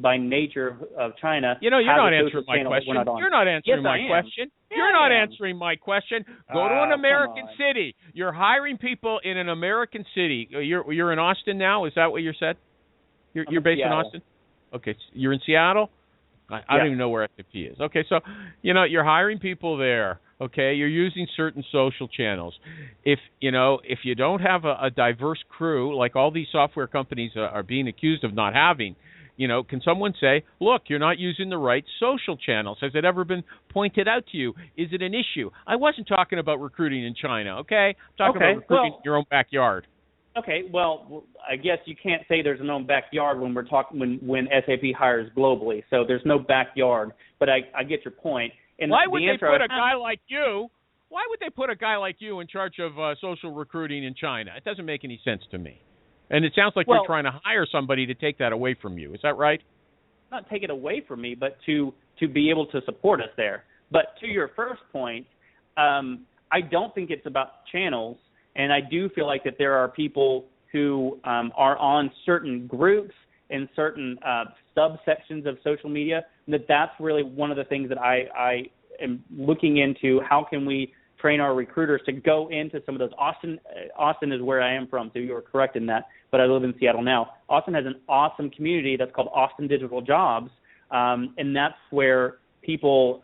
by nature of China. You're not answering my question. You're not answering my question. You're not answering my question. Go to an American city. You're hiring people in an American city. You're in Austin now? Is that what you said? You're based in Austin? Okay, you're in Seattle? I don't even know where SAP is. Okay, so, you're hiring people there. Okay, you're using certain social channels. If you don't have a diverse crew, like all these software companies are being accused of not having, can someone say, look, you're not using the right social channels? Has it ever been pointed out to you? Is it an issue? I wasn't talking about recruiting in China, okay? I'm talking about recruiting in your own backyard. Okay, well, I guess you can't say there's no backyard when we're talking when SAP hires globally. So there's no backyard, but I get your point. And why would they put a guy like you? Why would they put a guy like you in charge of social recruiting in China? It doesn't make any sense to me. And it sounds like you're trying to hire somebody to take that away from you. Is that right? Not take it away from me, but to be able to support us there. But to your first point, I don't think it's about channels. And I do feel like that there are people who are on certain groups and certain subsections of social media, and that's really one of the things that I am looking into. How can we train our recruiters to go into some of those? Austin is where I am from, so you are correct in that, but I live in Seattle now. Austin has an awesome community that's called Austin Digital Jobs, and that's where people,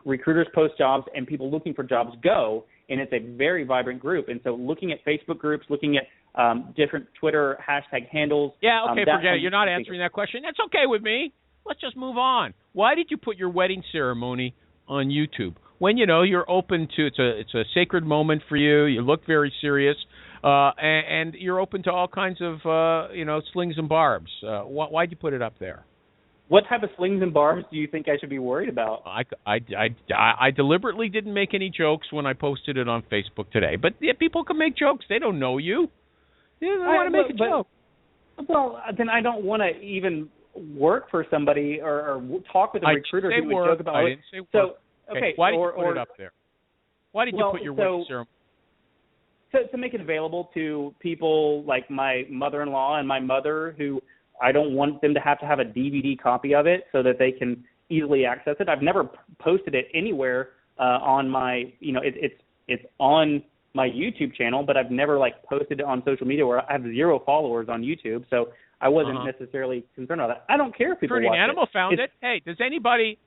recruiters post jobs and people looking for jobs go. And it's a very vibrant group. And so looking at Facebook groups, looking at different Twitter hashtag handles. Yeah, okay, forget it. You're not answering that question. That's okay with me. Let's just move on. Why did you put your wedding ceremony on YouTube? When, you're open to, it's a sacred moment for you. You look very serious. And you're open to all kinds of, slings and barbs. Why'd you put it up there? What type of slings and barbs do you think I should be worried about? I deliberately didn't make any jokes when I posted it on Facebook today. But people can make jokes. They don't know you. They want to make a joke. Well, then I don't want to even work for somebody or talk with a recruiter who would joke about it. I didn't say work. Okay. Why did you put it up there? Why did you put your wedding ceremony? To make it available to people like my mother-in-law and my mother, who I don't want them to have a DVD copy of it so that they can easily access it. I've never posted it anywhere on my, it's on my YouTube channel, but I've never posted it on social media, where I have 0 followers on YouTube. So I wasn't necessarily concerned about that. I don't care if people watch Animal it. Found it. Hey, does anybody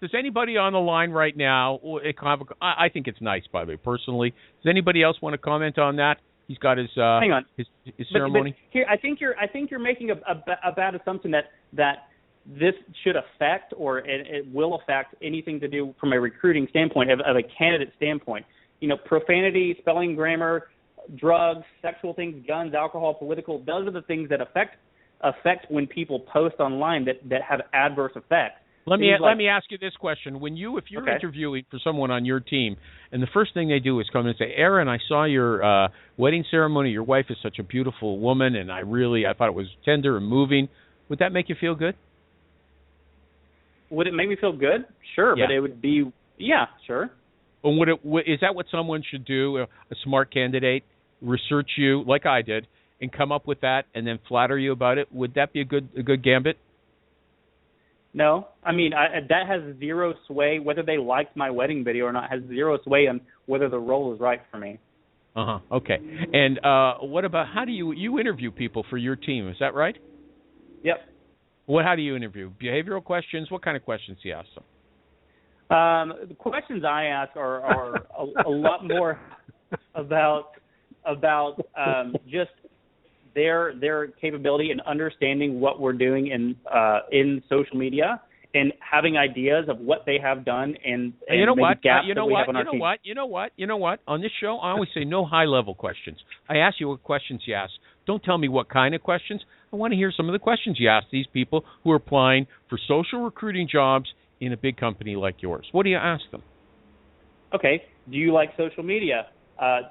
on the line right now? I think it's nice, by the way, personally. Does anybody else want to comment on that? He's got his hang on. his ceremony. But here, I think you're making a bad assumption that this should affect, or it will affect, anything to do from a recruiting standpoint, of a candidate standpoint. Profanity, spelling, grammar, drugs, sexual things, guns, alcohol, political. Those are the things that affect when people post online that have adverse effects. Let me ask you this question: if you're interviewing for someone on your team, and the first thing they do is come in and say, "Aaron, I saw your wedding ceremony. Your wife is such a beautiful woman, and I thought it was tender and moving." Would that make you feel good? Would it make me feel good? Sure, yeah. But it would be sure. And is that what someone should do? A smart candidate, research you like I did, and come up with that, and then flatter you about it. Would that be a good gambit? No, I mean that has 0 sway. Whether they liked my wedding video or not has 0 sway on whether the role is right for me. Okay. And what about how do you interview people for your team? Is that right? Yep. How do you interview? Behavioral questions? What kind of questions do you ask them? The questions I ask are a lot more about just their capability and understanding what we're doing in social media and having ideas of what they have done and you know what? gaps you know that we what? have on our team. You know what? On this show, I always say no high-level questions. I ask you what questions you ask. Don't tell me what kind of questions. I want to hear some of the questions you ask these people who are applying for social recruiting jobs in a big company like yours. What do you ask them? Okay. Do you like social media?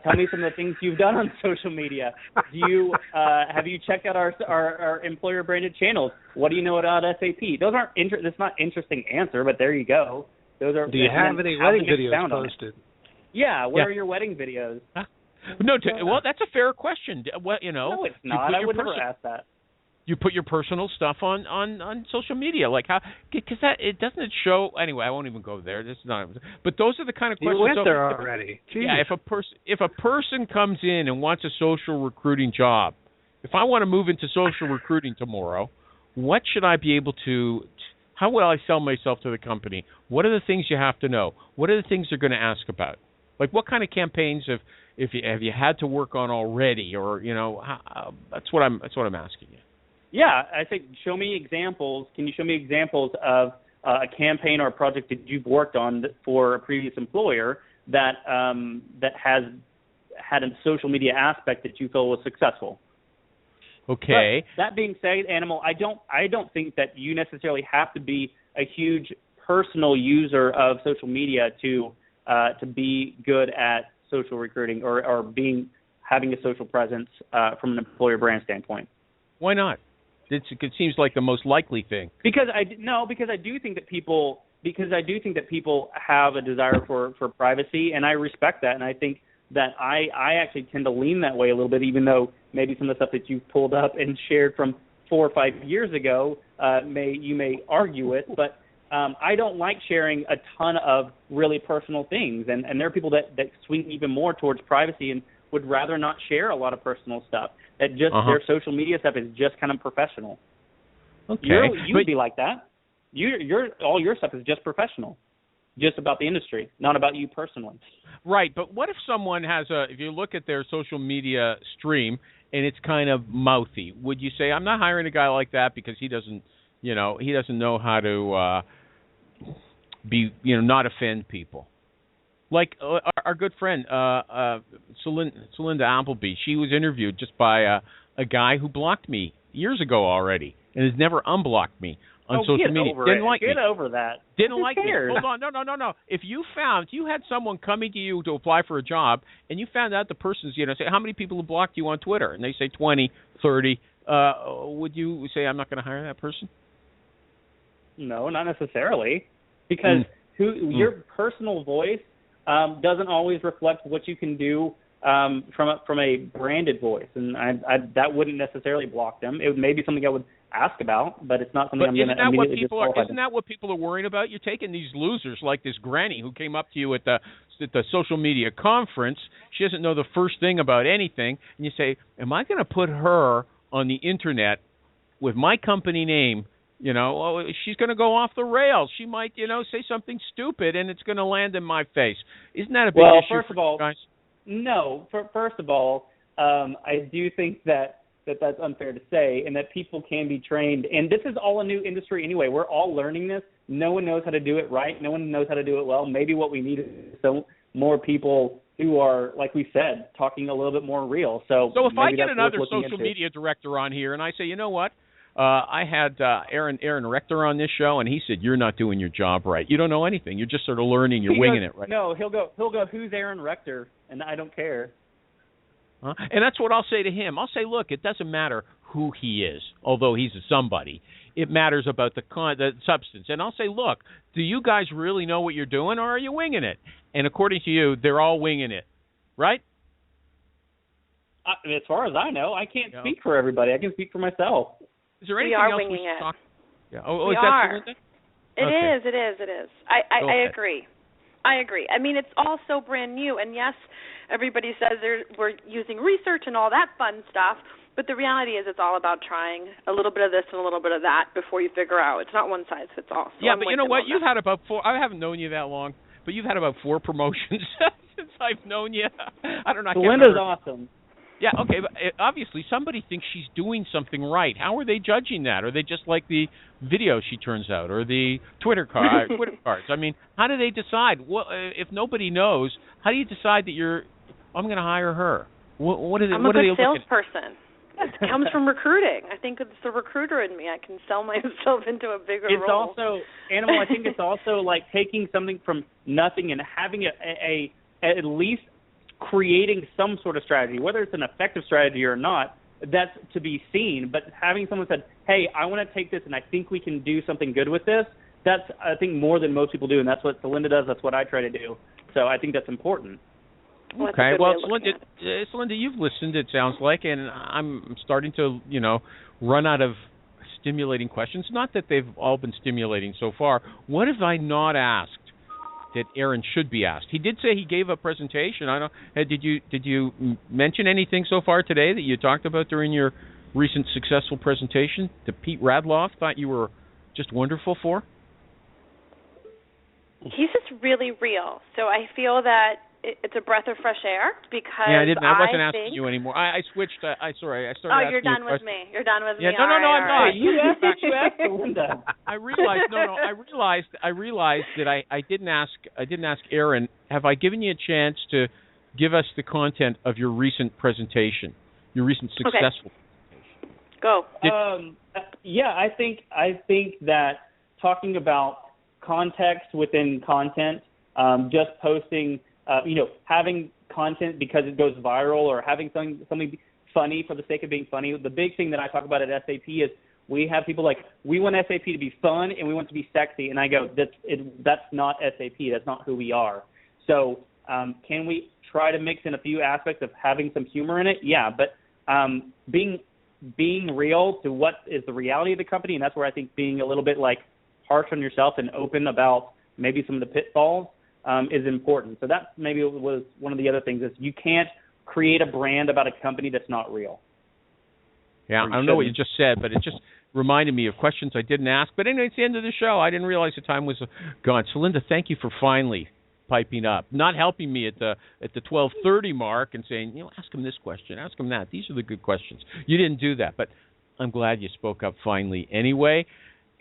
Tell me some of the things you've done on social media. Do you have you checked out our employer branded channels? What do you know about SAP? Those aren't that's not interesting answer, but there you go. Those are. Do you have any wedding videos posted? Yeah, where are your wedding videos? No, well, that's a fair question. Well, no, it's not. I would never ask that. You put your personal stuff on social media, like how? Because it doesn't show. Anyway, I won't even go there. This is not. But those are the kind of questions. You went there already. Jeez. Yeah, if a person comes in and wants a social recruiting job, if I want to move into social recruiting tomorrow, what should I be able to? How will I sell myself to the company? What are the things you have to know? What are the things they're going to ask about? Like what kind of campaigns have you had to work on already, or that's what I'm asking you. Yeah, I think show me examples. Can you show me examples of a campaign or a project that you've worked on for a previous employer that has had a social media aspect that you feel was successful? Okay. But that being said, Animal, I don't think that you necessarily have to be a huge personal user of social media to be good at social recruiting or having a social presence from an employer brand standpoint. Why not? It seems like the most likely thing. Because I do think that people have a desire for privacy, and I respect that, and I think that I actually tend to lean that way a little bit, even though maybe some of the stuff that you've pulled up and shared from 4 or 5 years ago you may argue it, but I don't like sharing a ton of really personal things, and there are people that swing even more towards privacy and would rather not share a lot of personal stuff. That just their social media stuff is just kind of professional. Okay, you would be like that. All your stuff is just professional, just about the industry, not about you personally. Right, but what if someone if you look at their social media stream and it's kind of mouthy? Would you say I'm not hiring a guy like that because he doesn't know how to be not offend people? Like our good friend Celinda Appleby, she was interviewed just by a guy who blocked me years ago already and has never unblocked me on social media. Didn't like me. Get over that. Didn't like me. Hold on, no. If you had someone coming to you to apply for a job and you found out the person's, say how many people have blocked you on Twitter, and they say 20, 30, would you say I'm not going to hire that person? No, not necessarily, because your personal voice doesn't always reflect what you can do from a branded voice, and that wouldn't necessarily block them. It may be something I would ask about, but it's not something I'm going to immediately disqualify. Isn't that what people are worrying about? You're taking these losers like this granny who came up to you at the social media conference. She doesn't know the first thing about anything, and you say, am I going to put her on the internet with my company name? She's going to go off the rails. She might, say something stupid, and it's going to land in my face. Isn't that a big issue? Well, first of all, guys? No. First of all, I do think that's unfair to say, and that people can be trained. And this is all a new industry anyway. We're all learning this. No one knows how to do it right. No one knows how to do it well. Maybe what we need is more people who are, like we said, talking a little bit more real. So if I get another social media director on here, and I say, you know what? I had Aaron Rector on this show, and he said, you're not doing your job right. You don't know anything. You're just sort of learning. You're winging it, right? No, he'll go, who's Aaron Rector? And I don't care. And that's what I'll say to him. I'll say, look, it doesn't matter who he is, although he's a somebody. It matters about the substance. And I'll say, look, do you guys really know what you're doing, or are you winging it? And according to you, they're all winging it, right? As far as I know, I can't speak for everybody. I can speak for myself. Is there anything else we should talk? Yeah. We is that are. Celinda? It is. I agree. I mean, it's all so brand new. And yes, everybody says we're using research and all that fun stuff. But the reality is it's all about trying a little bit of this and a little bit of that before you figure out. It's not one size fits all. So yeah, but you know what? You've had about 4. I haven't known you that long, but you've had about 4 promotions since I've known you. I don't know. Linda's awesome. Yeah, okay, but obviously somebody thinks she's doing something right. How are they judging that? Are they just like the video she turns out or the Twitter cards? I mean, how do they decide? Well, if nobody knows, how do you decide that I'm going to hire her? What is it? I'm a good salesperson. It comes from recruiting. I think it's the recruiter in me. I can sell myself into a bigger role. It's also, Animal, I think it's also like taking something from nothing and having at least creating some sort of strategy, whether it's an effective strategy or not, that's to be seen. But having someone said, hey, I want to take this and I think we can do something good with this, that's, I think, more than most people do. And that's what Linda does. That's what I try to do. So I think that's important. Okay. Well, Linda, you've listened, it sounds like, and I'm starting to, run out of stimulating questions. Not that they've all been stimulating so far. What have I not asked that Aaron should be asked? He did say he gave a presentation. I don't. Did you mention anything so far today that you talked about during your recent successful presentation that Pete Radloff thought you were just wonderful for? He's just really real. So I feel that it's a breath of fresh air because I wasn't asking you anymore. I switched. I started. Oh, you're done with me. You're done with me. No, I'm not. You asked Linda. I realized. I realized that I didn't ask Aaron. Have I given you a chance to give us the content of your recent presentation, your recent successful presentation? Go. I think that talking about context within content, just posting. Having content because it goes viral or having something funny for the sake of being funny. The big thing that I talk about at SAP is we have people like, we want SAP to be fun and we want it to be sexy. And I go, that's not SAP. That's not who we are. So can we try to mix in a few aspects of having some humor in it? Yeah, but being real to what is the reality of the company, and that's where I think being a little bit like harsh on yourself and open about maybe some of the pitfalls is important. So that maybe was one of the other things is you can't create a brand about a company that's not real. Yeah, I don't know what you just said, but it just reminded me of questions I didn't ask. But anyway, it's the end of the show. I didn't realize the time was gone. So, Linda, thank you for finally piping up, not helping me at the 12:30 mark and saying, ask him this question, ask him that. These are the good questions. You didn't do that, but I'm glad you spoke up finally anyway.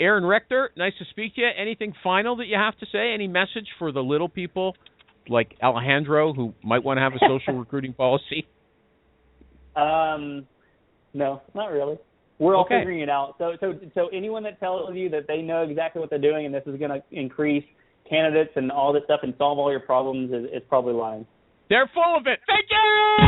Aaron Rector, nice to speak to you. Anything final that you have to say? Any message for the little people like Alejandro who might want to have a social recruiting policy? No, not really. We're all figuring it out. So anyone that tells you that they know exactly what they're doing and this is going to increase candidates and all this stuff and solve all your problems is probably lying. They're full of it. Thank you!